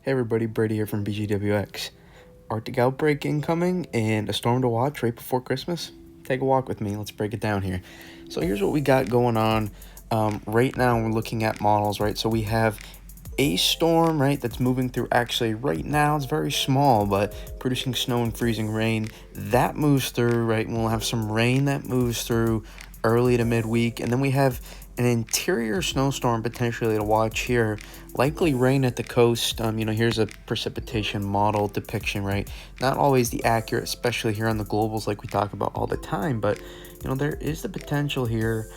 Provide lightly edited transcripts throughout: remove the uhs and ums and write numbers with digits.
Hey everybody, Brady here from BGWX. Arctic outbreak incoming and a storm to watch right before Christmas? Take a walk with me, let's break it down here. So here's what we got going on. Right now we're looking at models, right? So we have a storm, right, that's moving through. Actually right now it's very small, but producing snow and freezing rain. That moves through, right? And we'll have some rain that moves through early to midweek, and then we have an interior snowstorm potentially to watch here. Likely rain at the coast. Here's a precipitation model depiction, right? Not always the accurate, especially here on the globals like we talk about all the time, but there is the potential here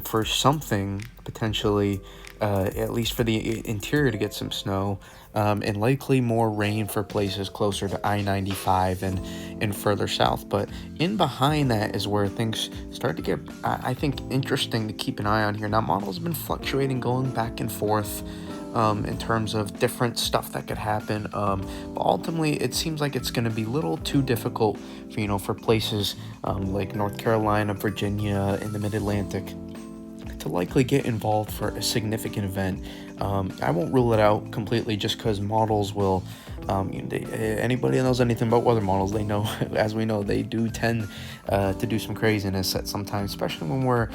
for something potentially, at least for the interior, to get some snow, and likely more rain for places closer to I-95 and further south. But in behind that is where things start to get, I think, interesting to keep an eye on here. Now, models have been fluctuating, going back and forth in terms of different stuff that could happen. But ultimately, it seems like it's going to be a little too difficult for places like North Carolina, Virginia, in the Mid-Atlantic to likely get involved for a significant event. I won't rule it out completely just because models will, anybody that knows anything about weather models, they know, as we know, they do tend to do some craziness at sometimes, especially when we're,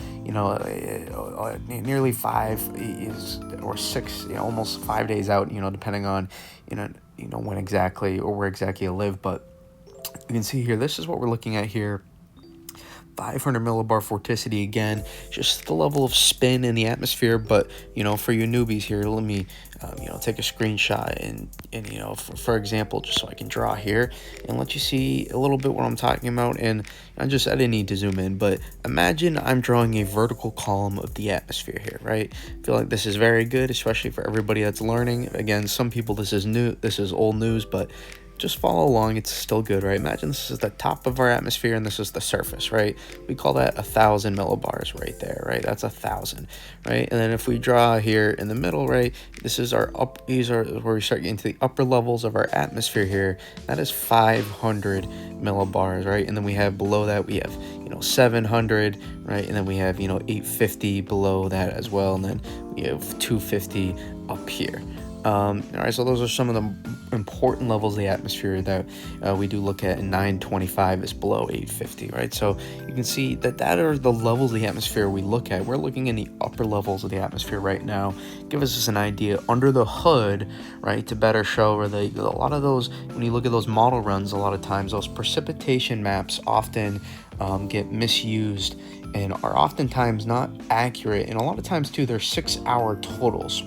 nearly 5 or 6, almost 5 days out, depending on, when exactly or where exactly you live. But you can see here, this is what we're looking at here. 500 millibar vorticity, again, just the level of spin in the atmosphere. But for you newbies here, let me take a screenshot and for example, just so I can draw here and let you see a little bit what I'm talking about. And I didn't need to zoom in, but imagine I'm drawing a vertical column of the atmosphere here, right? I feel like this is very good, especially for everybody that's learning. Again, some people, this is old news, but just follow along, it's still good, right? Imagine this is the top of our atmosphere and this is the surface, right? We call that 1,000 millibars right there, right? That's 1,000, right? And then if we draw here in the middle, right, these are where we start getting to the upper levels of our atmosphere here. That is 500 millibars, right? And then we have below that, we have 700, right? And then we have 850 below that as well, and then we have 250 up here. All right, so those are some of the important levels of the atmosphere that we do look at, and 925 is below 850, right? So you can see that are the levels of the atmosphere we look at. We're looking in the upper levels of the atmosphere right now. Give us just an idea under the hood, right, to better show where a lot of those, when you look at those model runs, a lot of times those precipitation maps often get misused and are oftentimes not accurate. And a lot of times too, they're 6-hour totals.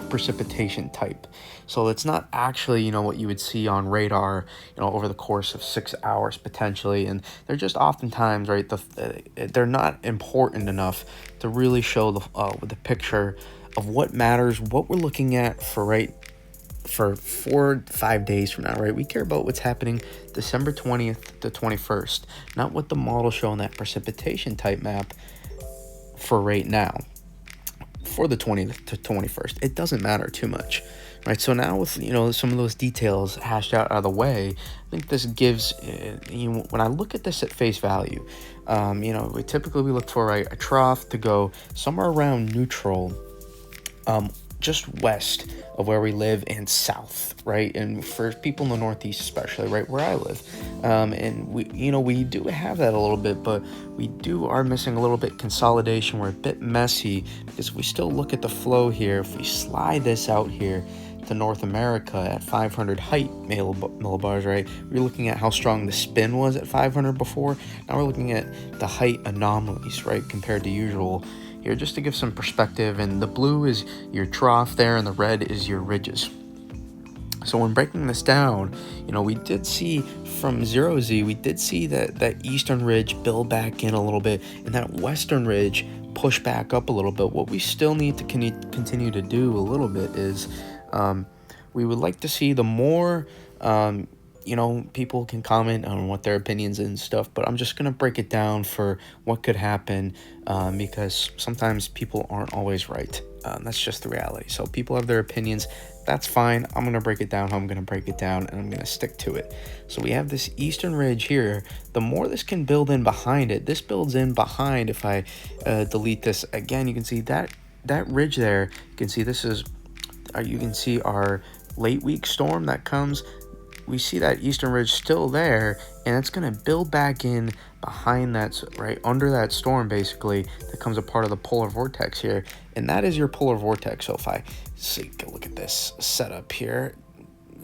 Precipitation type, so it's not actually what you would see on radar over the course of 6 hours potentially, and they're just oftentimes, right, they're not important enough to really show the picture of what matters, what we're looking at for 4-5 days from now, right? We care about what's happening December 20th to 21st, not what the model show on that precipitation type map for right now. For the 20th to 21st, it doesn't matter too much, right? So now with some of those details hashed out of the way, I think this gives when I look at this at face value, we typically look for a trough to go somewhere around neutral, just west of where we live and south, right? And for people in the Northeast, especially, right where I live, and we do have that a little bit, but we are missing a little bit consolidation. We're a bit messy because if we still look at the flow here, if we slide this out here to North America at 500 height millibars, right? We're looking at how strong the spin was at 500 before. Now we're looking at the height anomalies, right, compared to usual here, just to give some perspective. And the blue is your trough there and the red is your ridges. So when breaking this down, we did see from 0Z, we did see that eastern ridge build back in a little bit and that western ridge push back up a little bit. What we still need to continue to do a little bit is we would like to see the more people can comment on what their opinions and stuff, but I'm just going to break it down for what could happen, because sometimes people aren't always right. That's just the reality. So people have their opinions. That's fine. I'm going to break it down how I'm going to break it down, and I'm going to stick to it. So we have this eastern ridge here. The more this can build in behind it, this builds in behind. If I delete this again, you can see that ridge there. You can see this is, you can see our late week storm that comes, we see that eastern ridge still there, and it's going to build back in behind that, right under that storm, basically, that comes a part of the polar vortex here. And that is your polar vortex. So if I take a look at this setup here,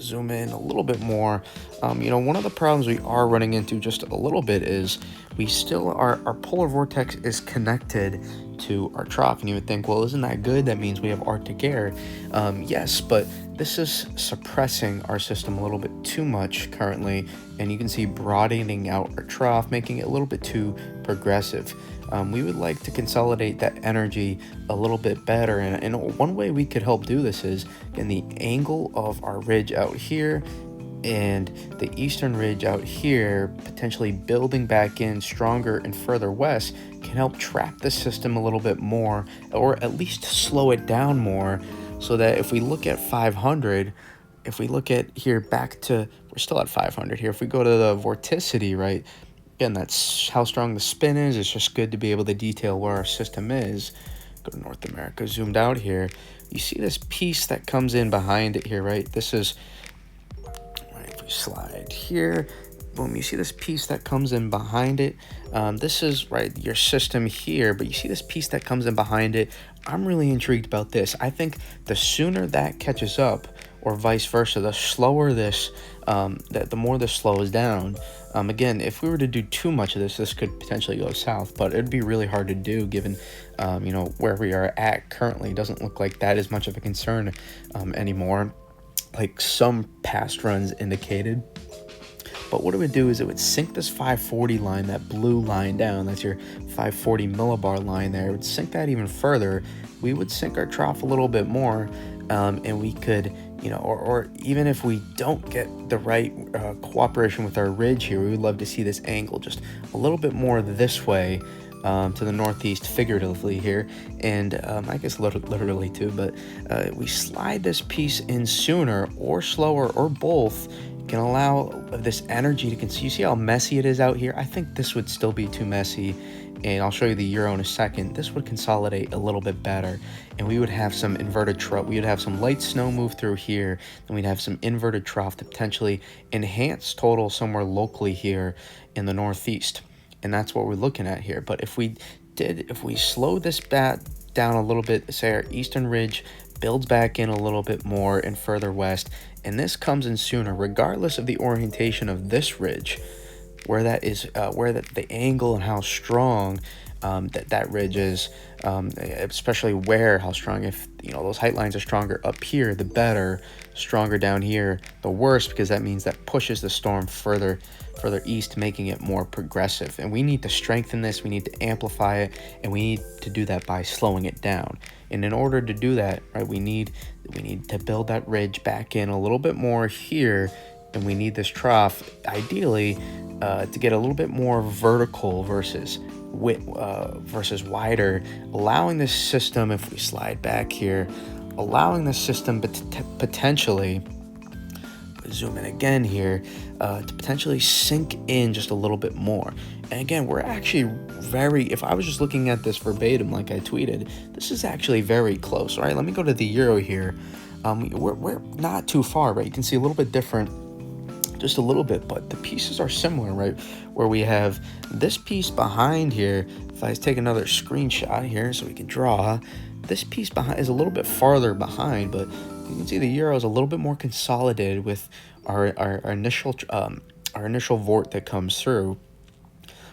zoom in a little bit more, one of the problems we are running into just a little bit is we still our polar vortex is connected to our trough. And you would think, well, isn't that good? That means we have Arctic air. Yes, but this is suppressing our system a little bit too much currently, and you can see broadening out our trough, making it a little bit too progressive. We would like to consolidate that energy a little bit better, and one way we could help do this is in the angle of our ridge out here and the eastern ridge out here, potentially building back in stronger and further west, can help trap the system a little bit more, or at least slow it down more, so that if we look at 500, if we look at here back to, we're still at 500 here, if we go to the vorticity, right, again, that's how strong the spin is. It's just good to be able to detail where our system is. Go to North America, zoomed out here. You see this piece that comes in behind it here, right? This is, right, if we slide here, boom, you see this piece that comes in behind it. This is, right, your system here, but you see this piece that comes in behind it. I'm really intrigued about this. I think the sooner that catches up, or vice versa, the slower this, the more this slows down. Again, if we were to do too much of this could potentially go south, but it'd be really hard to do given, where we are at currently. It doesn't look like that is much of a concern anymore, like some past runs indicated. But what it would do is it would sink this 540 line, that blue line down, that's your 540 millibar line there. It would sink that even further. We would sink our trough a little bit more, and we could, or even if we don't get the right cooperation with our ridge here, we would love to see this angle just a little bit more this way, to the northeast, figuratively here, and I guess literally too, but we slide this piece in sooner or slower or both, can allow this energy to you see how messy it is out here. I think this would still be too messy, and I'll show you the Euro in a second. This would consolidate a little bit better, and we would have some inverted trough. We would have some light snow move through here, and we'd have some inverted trough to potentially enhance total somewhere locally here in the northeast, and that's what we're looking at here. But if we slow this back down a little bit, say our eastern ridge builds back in a little bit more and further west, and this comes in sooner, regardless of the orientation of this ridge, where that is, the angle and how strong that ridge is, especially how strong. If those height lines are stronger up here, the better. Stronger down here, the worse, because that means that pushes the storm further east, making it more progressive. And we need to strengthen this, we need to amplify it, and we need to do that by slowing it down. And in order to do that, right, we need to build that ridge back in a little bit more here, and we need this trough ideally to get a little bit more vertical versus wider, allowing this system, if we slide back here, allowing the system potentially, zoom in again here, to potentially sink in just a little bit more. And again, we're actually if I was just looking at this verbatim like I tweeted, this is actually very close. All right, let me go to the Euro here. We're not too far, right? You can see a little bit different, just a little bit, but the pieces are similar, right? Where we have this piece behind here. If I take another screenshot here so we can draw, this piece behind is a little bit farther behind, but you can see the Euro is a little bit more consolidated with our initial vort that comes through,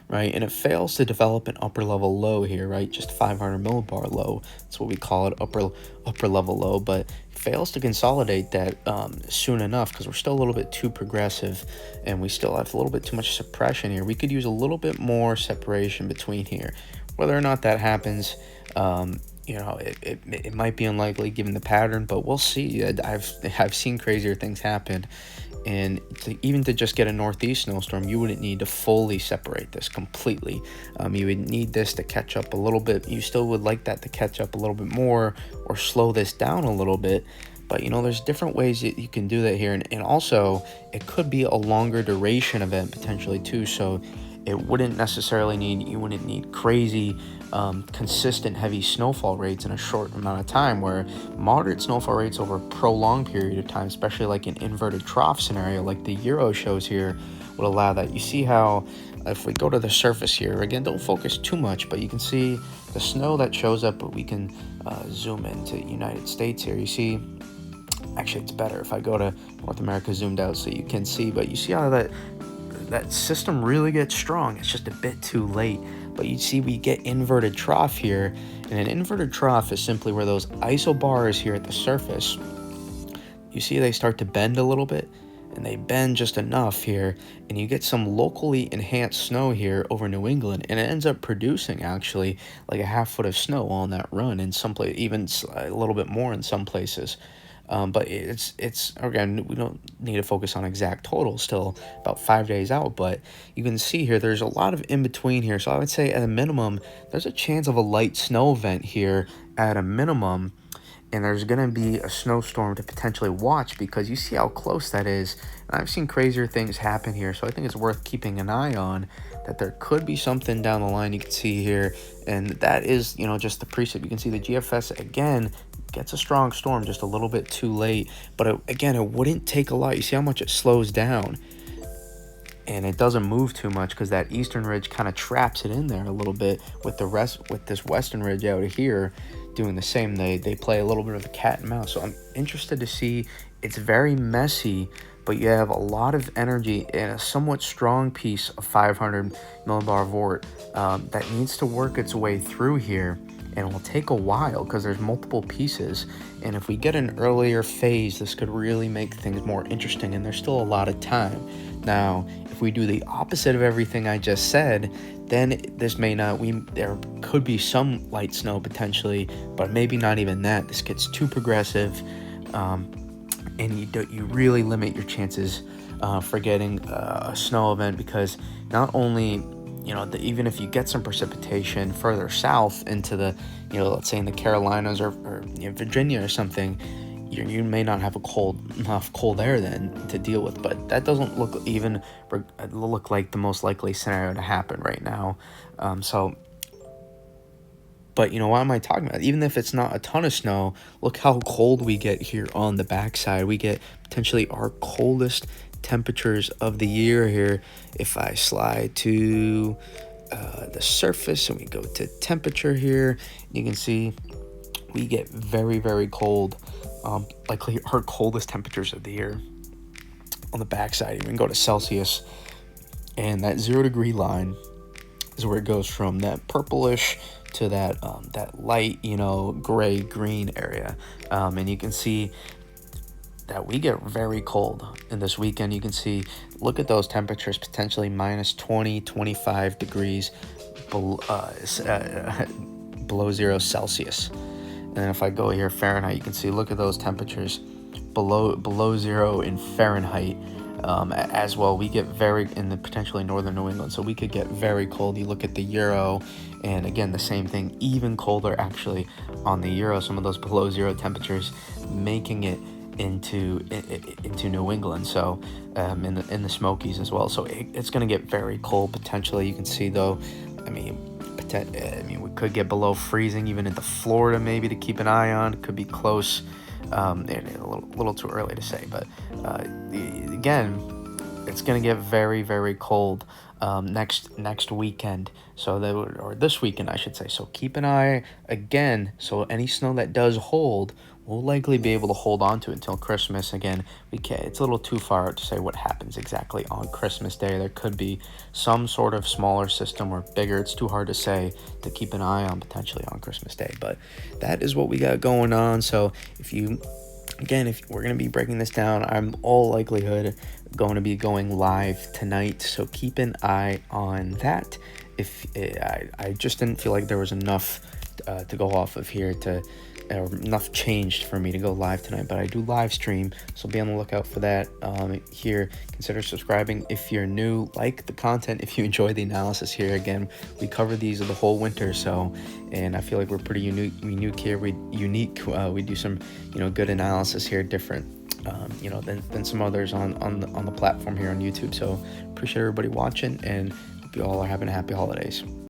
right? And it fails to develop an upper level low here, right? Just 500 millibar low. That's what we call it, upper level low, but fails to consolidate that soon enough, because we're still a little bit too progressive, and we still have a little bit too much suppression here. We could use a little bit more separation between here. Whether or not that happens, it might be unlikely given the pattern, but we'll see. I've seen crazier things happen, and even to just get a northeast snowstorm, you wouldn't need to fully separate this completely. You would need this to catch up a little bit. You still would like that to catch up a little bit more, or slow this down a little bit. But there's different ways that you can do that here, and also it could be a longer duration event potentially too. So it wouldn't necessarily you wouldn't need crazy consistent heavy snowfall rates in a short amount of time, where moderate snowfall rates over a prolonged period of time, especially like an inverted trough scenario like the Euro shows here, would allow that. You see how if we go to the surface here, again, don't focus too much, but you can see the snow that shows up, but we can zoom into United States here. You see, actually it's better if I go to North America zoomed out so you can see, but you see how that system really gets strong. It's just a bit too late. But you see we get inverted trough here, and an inverted trough is simply where those isobars here at the surface, you see they start to bend a little bit, and they bend just enough here, and you get some locally enhanced snow here over New England, and it ends up producing actually like a half foot of snow on that run in some place, even a little bit more in some places. But it's again, we don't need to focus on exact totals, still about 5 days out, but you can see here there's a lot of in between here. So I would say at a minimum there's a chance of a light snow event here at a minimum, and there's going to be a snowstorm to potentially watch, because you see how close that is. And I've seen crazier things happen here, so I think it's worth keeping an eye on, that there could be something down the line you can see here. And that is, just the precip. You can see the GFS again gets a strong storm just a little bit too late, but again, it wouldn't take a lot. You see how much it slows down, and it doesn't move too much because that eastern ridge kind of traps it in there a little bit, with this western ridge out here doing the same. They play a little bit of a cat and mouse. So I'm interested to see. It's very messy, but you have a lot of energy in a somewhat strong piece of 500 millibar vort that needs to work its way through here, and it will take a while because there's multiple pieces. And if we get an earlier phase, this could really make things more interesting, and there's still a lot of time. Now, if we do the opposite of everything I just said, then this may not, there could be some light snow potentially, but maybe not even that. This gets too progressive, and you really limit your chances for getting a snow event, because not only, even if you get some precipitation further south into the, let's say in the Carolinas or Virginia or something, you may not have enough cold air then to deal with. But that doesn't look like the most likely scenario to happen right now. But what am I talking about? Even if it's not a ton of snow, look how cold we get here on the backside. We get potentially our coldest temperatures of the year here. If I slide to the surface and we go to temperature here, you can see we get very, very cold, likely our coldest temperatures of the year on the backside. You can go to Celsius, and that 0 degree line is where it goes from that purplish to that light, gray green area, and you can see that we get very cold in this weekend. You can see, look at those temperatures, potentially minus 20, 25 degrees below 0 Celsius. And then if I go here Fahrenheit, you can see, look at those temperatures below 0 in Fahrenheit. As well, we get very in the potentially northern New England, so we could get very cold. You look at the Euro, and again the same thing, even colder actually on the Euro. Some of those below 0 temperatures making it into New England, so in the Smokies as well. So it's going to get very cold potentially. You can see though, I mean we could get below freezing even into Florida, maybe to keep an eye on. It could be close. A little too early to say, but again, it's going to get very, very cold next weekend, or this weekend I should say. So keep an eye again. So any snow that does hold, we'll likely be able to hold on to it until Christmas. Again, it's a little too far out to say what happens exactly on Christmas Day. There could be some sort of smaller system or bigger. It's too hard to say, to keep an eye on potentially on Christmas Day. But that is what we got going on. So if we're going to be breaking this down, I'm all likelihood going to be going live tonight. So keep an eye on that. I just didn't feel like there was enough to go off of here enough changed for me to go live tonight, but I do live stream, so be on the lookout for that here. Consider subscribing if you're new, like the content if you enjoy the analysis here. Again, we cover these the whole winter, and I feel like we're pretty unique here. We do some good analysis here, different than some others on the platform here on YouTube. So appreciate everybody watching, and hope you all are having a happy holidays.